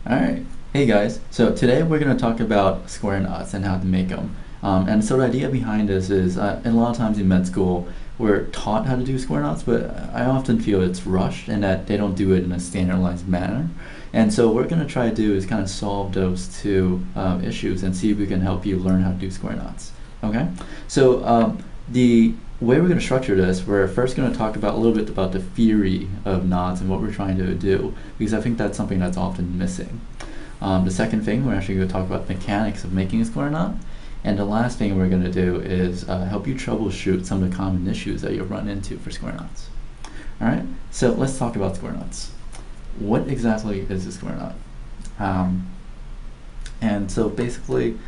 Alright, hey guys. So today we're going to talk about square knots and how to make them. And so the idea behind this is, and a lot of times in med school, we're taught how to do square knots, but I often feel it's rushed and that they don't do it in a standardized manner. And so what we're going to try to do is kind of solve those two issues and see if we can help you learn how to do square knots. Okay? So the way we're going to structure this, we're first going to talk about a little bit about the theory of knots and what we're trying to do, because I think that's something that's often missing. The second thing, we're actually going to talk about mechanics of making a square knot. And the last thing we're going to do is help you troubleshoot some of the common issues that you'll run into for square knots. Alright, so let's talk about square knots. What exactly is a square knot? And so basically,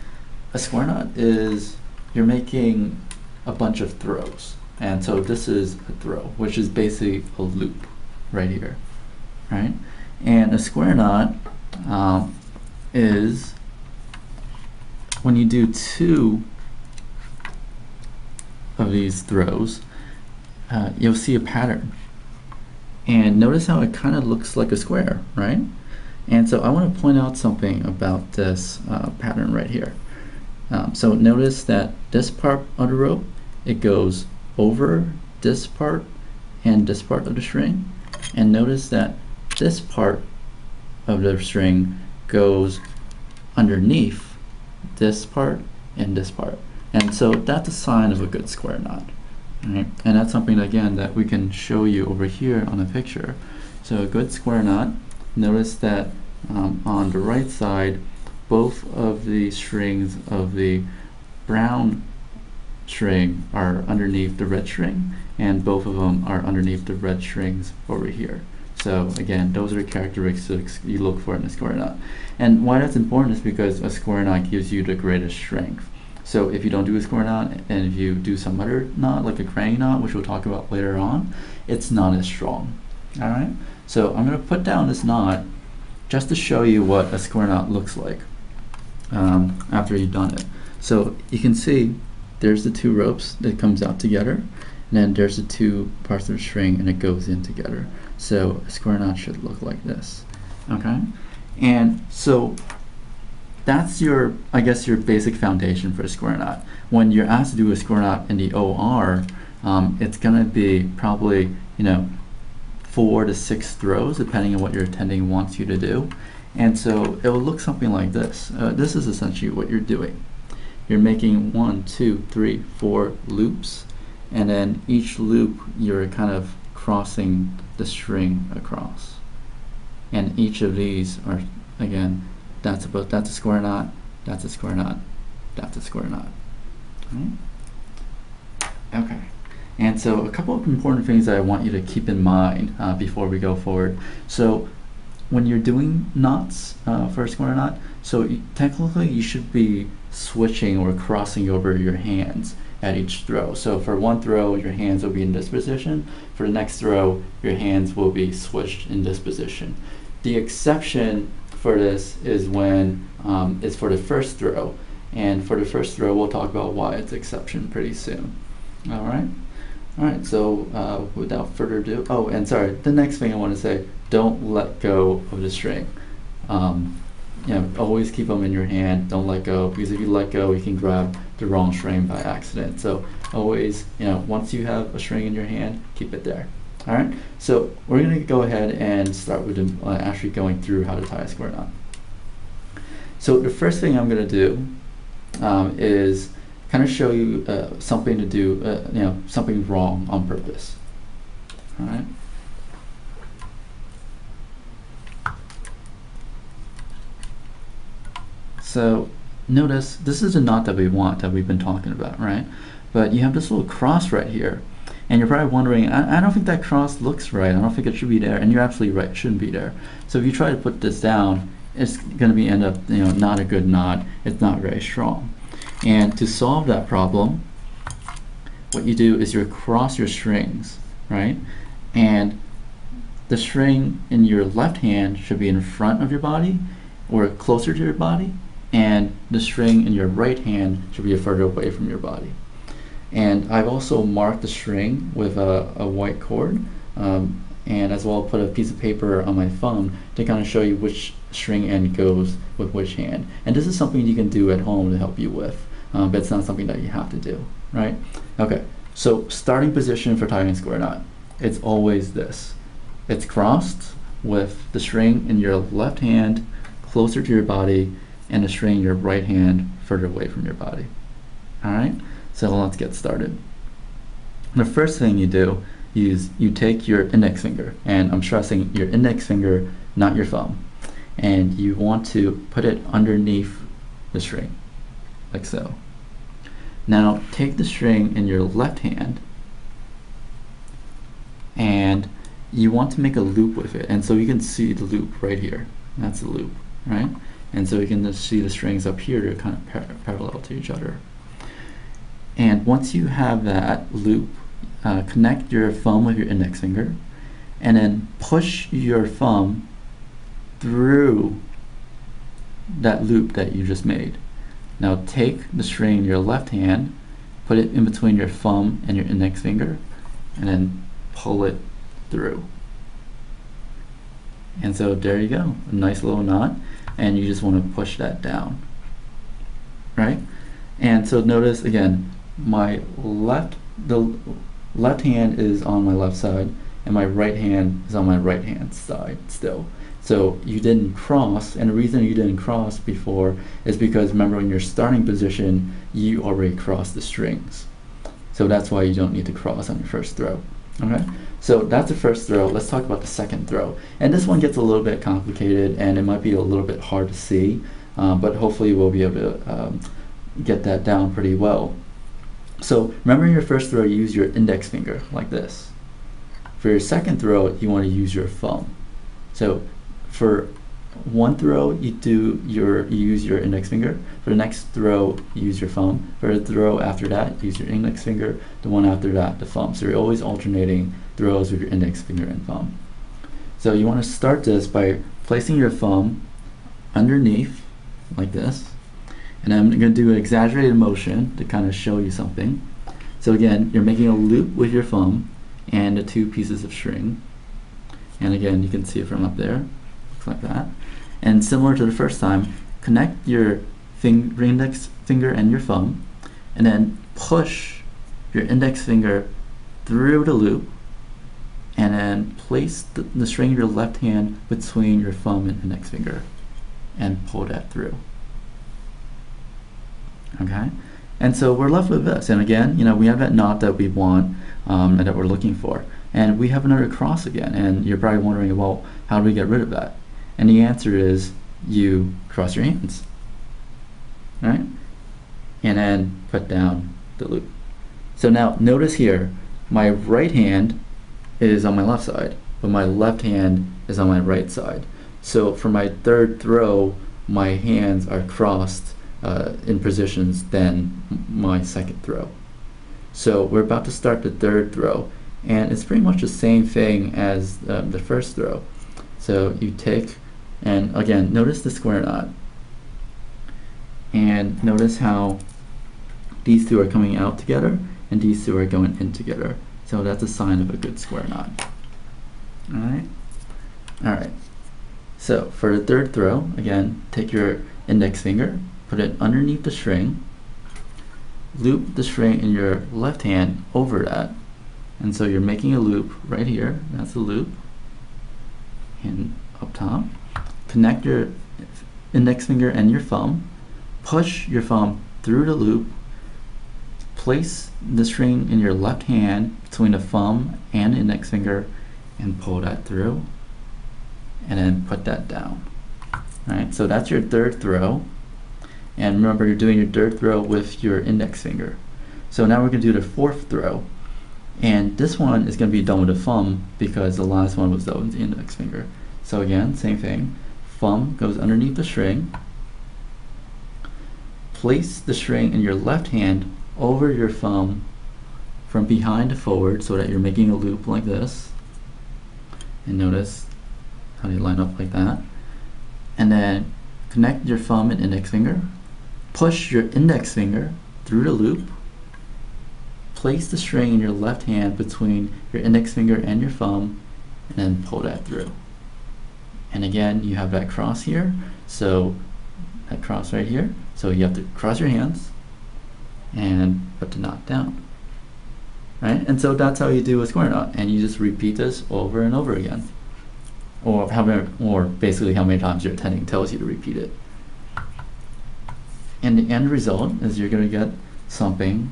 a square knot is you're making a bunch of throws. And so this is a throw, which is basically a loop right here. Right? And a square knot is when you do two of these throws, you'll see a pattern. And notice how it kind of looks like a square, right? And so I want to point out something about this pattern right here. So notice that this part of the rope, it goes over this part and this part of the string. And notice that this part of the string goes underneath this part and this part. And so that's a sign of a good square knot. Right? And that's something, again, that we can show you over here on the picture. So a good square knot, notice that on the right side, both of the strings of the brown string are underneath the red string, and both of them are underneath the red strings over here. So again, those are the characteristics you look for in a square knot. And why that's important is because a square knot gives you the greatest strength. So if you don't do a square knot, and if you do some other knot, like a cranny knot, which we'll talk about later on, it's not as strong. Alright? So I'm going to put down this knot just to show you what a square knot looks like after you've done it. So you can see there's the two ropes that comes out together, and then there's the two parts of the string and it goes in together. So a square knot should look like this. Okay? And so that's your, I guess, your basic foundation for a square knot. When you're asked to do a square knot in the OR, it's going to be probably, 4 to 6 throws, depending on what your attending wants you to do. And so it will look something like this. This is essentially what you're doing. You're making 1, 2, 3, 4 loops, and then each loop you're kind of crossing the string across. And each of these are, again, that's a square knot, that's a square knot, that's a square knot. Okay. And so a couple of important things that I want you to keep in mind before we go forward. So when you're doing knots for a square knot, so technically you should be switching or crossing over your hands at each throw. So for one throw, your hands will be in this position. For the next throw, your hands will be switched in this position. The exception for this is when it's for the first throw. And for the first throw, we'll talk about why it's exception pretty soon. All right? All right, so without further ado, oh, and sorry, the next thing I want to say, don't let go of the string. Always keep them in your hand, don't let go, because if you let go, you can grab the wrong string by accident. So always, once you have a string in your hand, keep it there. All right, so we're going to go ahead and start with actually going through how to tie a square knot. So the first thing I'm going to do is kind of show you something to do, something wrong on purpose. All right. So notice this is a knot that we want, that we've been talking about, right? But you have this little cross right here, and you're probably wondering, I don't think that cross looks right. I don't think it should be there, and you're absolutely right, it shouldn't be there. So if you try to put this down, it's going to end up, not a good knot. It's not very strong. And to solve that problem, what you do is you cross your strings, right? And the string in your left hand should be in front of your body or closer to your body, and the string in your right hand should be further away from your body. And I've also marked the string with a white cord and as well put a piece of paper on my thumb to kind of show you which string end goes with which hand. And this is something you can do at home to help you with, but it's not something that you have to do, right? Okay, so starting position for tying a square knot, it's always this. It's crossed with the string in your left hand closer to your body and the string in your right hand further away from your body. All right, so let's get started. The first thing you do is you take your index finger, and I'm stressing your index finger, not your thumb, and you want to put it underneath the string, like so. Now take the string in your left hand and you want to make a loop with it, and so you can see the loop right here. That's the loop, right? And so you can just see the strings up here, they're kind of parallel to each other. And once you have that loop, connect your thumb with your index finger and then push your thumb through that loop that you just made. Now take the string in your left hand, put it in between your thumb and your index finger, and then pull it through. And so there you go, a nice little knot, and you just want to push that down, right? And so notice again, the left hand is on my left side and my right hand is on my right hand side still. So you didn't cross, and the reason you didn't cross before is because remember, in your starting position you already crossed the strings. So that's why you don't need to cross on your first throw. Okay, so that's the first throw. Let's talk about the second throw. And this one gets a little bit complicated and it might be a little bit hard to see, but hopefully we'll be able to get that down pretty well. So remember, in your first throw you use your index finger like this. For your second throw you want to use your thumb. So for one throw you use your index finger. For the next throw you use your thumb. For the throw after that use your index finger. The one after that the thumb. So you're always alternating throws with your index finger and thumb. So you want to start this by placing your thumb underneath like this, and I'm going to do an exaggerated motion to kind of show you something. So again, you're making a loop with your thumb and the two pieces of string, and again you can see it from up there, looks like that. And similar to the first time, connect your index finger and your thumb, and then push your index finger through the loop, and then place the string of your left hand between your thumb and index finger and pull that through. Okay, and so we're left with this, and again, we have that knot that we want and that we're looking for, and we have another cross again, and you're probably wondering, well, how do we get rid of that? And the answer is you cross your hands, right? And then put down the loop. So now notice here, my right hand is on my left side, but my left hand is on my right side. So for my third throw, my hands are crossed in positions than my second throw. So we're about to start the third throw, and it's pretty much the same thing as the first throw. So you take, and again, notice the square knot, and notice how these two are coming out together and these two are going in together. So that's a sign of a good square knot. Alright, so for the third throw, again, take your index finger, put it underneath the string, loop the string in your left hand over that, and so you're making a loop right here, that's a loop, and up top, connect your index finger and your thumb, push your thumb through the loop, place the string in your left hand between the thumb and index finger and pull that through, and then put that down. Alright, so that's your third throw. And remember, you're doing your third throw with your index finger. So now we're going to do the fourth throw. And this one is going to be done with the thumb because the last one was done with the index finger. So again, same thing. Thumb goes underneath the string. Place the string in your left hand over your thumb from behind to forward so that you're making a loop like this. And notice how they line up like that. And then connect your thumb and index finger. Push your index finger through the loop. Place the string in your left hand between your index finger and your thumb and then pull that through. And again, you have that cross here, so that cross right here, so you have to cross your hands and put the knot down, right? And so that's how you do a square knot, and you just repeat this over and over again, or basically how many times your attending tells you to repeat it. And the end result is you're going to get something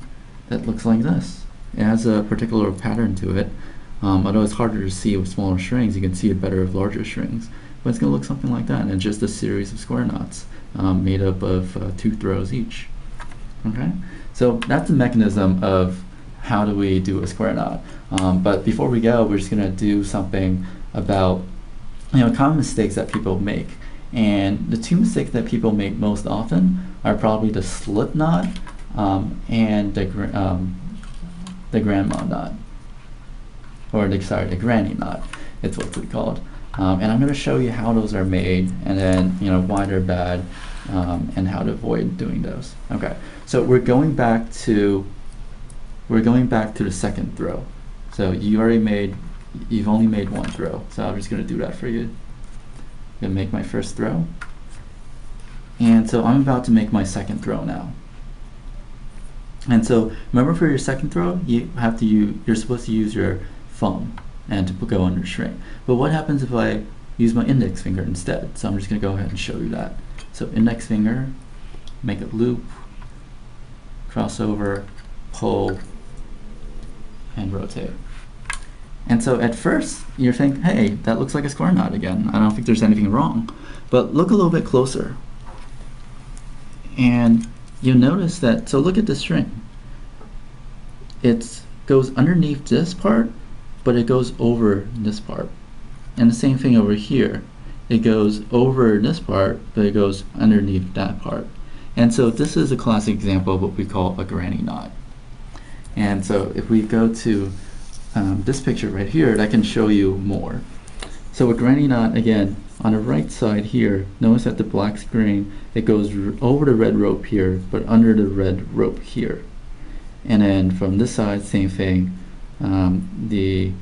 that looks like this. It has a particular pattern to it. Although it's harder to see with smaller strings, you can see it better with larger strings. But it's going to look something like that, and it's just a series of square knots made up of 2 throws each. Okay, so that's the mechanism of how do we do a square knot. But before we go, we're just going to do something about common mistakes that people make. And the 2 mistakes that people make most often are probably the slip knot and the grandma knot, or the granny knot. It's what's it called. And I'm going to show you how those are made, and then why they're bad, and how to avoid doing those. Okay, so we're going back to the second throw. So you've only made 1 throw. So I'm just going to do that for you. I'm going to make my first throw, and so I'm about to make my second throw now. And so remember, for your second throw, you're supposed to use your thumb and to go under string. But what happens if I use my index finger instead? So I'm just going to go ahead and show you that. So index finger, make a loop, cross over, pull, and rotate. And so at first you're thinking, hey, that looks like a square knot again. I don't think there's anything wrong. But look a little bit closer, and you'll notice that, so look at the string. It goes underneath this part, but it goes over this part. And the same thing over here. It goes over this part, but it goes underneath that part. And so this is a classic example of what we call a granny knot. And so if we go to this picture right here, that can show you more. So a granny knot, again, on the right side here, notice that the black string, it goes over the red rope here, but under the red rope here. And then from this side, same thing. The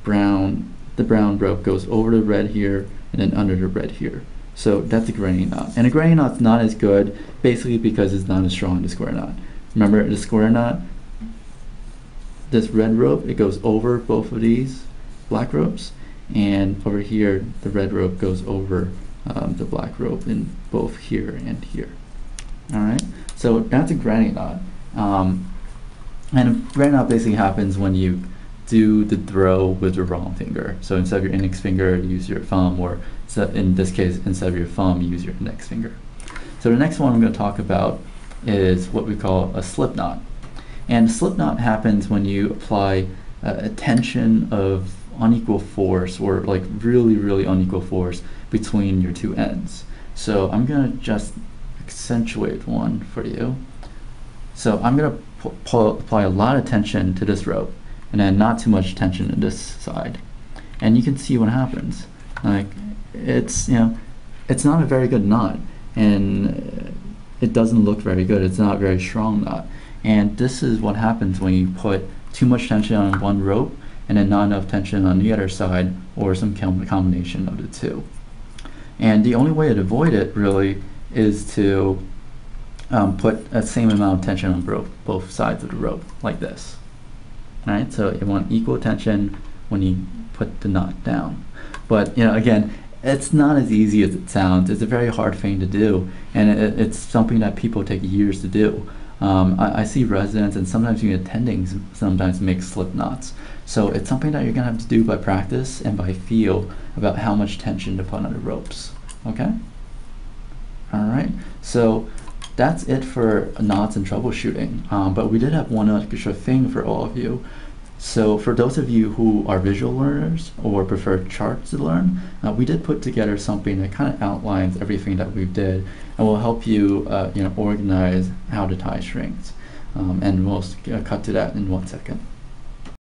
brown rope goes over the red here and then under the red here. So that's a granny knot. And a granny knot's not as good, basically because it's not as strong as a square knot. Remember, the square knot, this red rope, it goes over both of these black ropes, and over here the red rope goes over the black rope in both here and here. Alright, so that's a granny knot. And a granny knot basically happens when you do the throw with the wrong finger. So instead of your index finger, you use your thumb, or in this case, instead of your thumb, you use your index finger. So the next one I'm going to talk about is what we call a slip knot. And a slip knot happens when you apply a tension of unequal force, or like really, really unequal force between your 2 ends. So I'm going to just accentuate one for you. So I'm going to apply a lot of tension to this rope, and then not too much tension to this side. And you can see what happens. Like, it's not a very good knot, and it doesn't look very good. It's not a very strong knot. And this is what happens when you put too much tension on one rope and then not enough tension on the other side, or some combination of the 2. And the only way to avoid it really is to put the same amount of tension on both sides of the rope, like this. Alright, so you want equal tension when you put the knot down. But again, it's not as easy as it sounds. It's a very hard thing to do, and it's something that people take years to do. I see residents, and sometimes even attendings sometimes make slip knots. So it's something that you're going to have to do by practice and by feel about how much tension to put on the ropes. Okay? Alright, so that's it for knots and troubleshooting. But we did have one extra thing for all of you. So for those of you who are visual learners or prefer charts to learn, we did put together something that kind of outlines everything that we did, and will help you organize how to tie strings. And we'll cut to that in 1 second.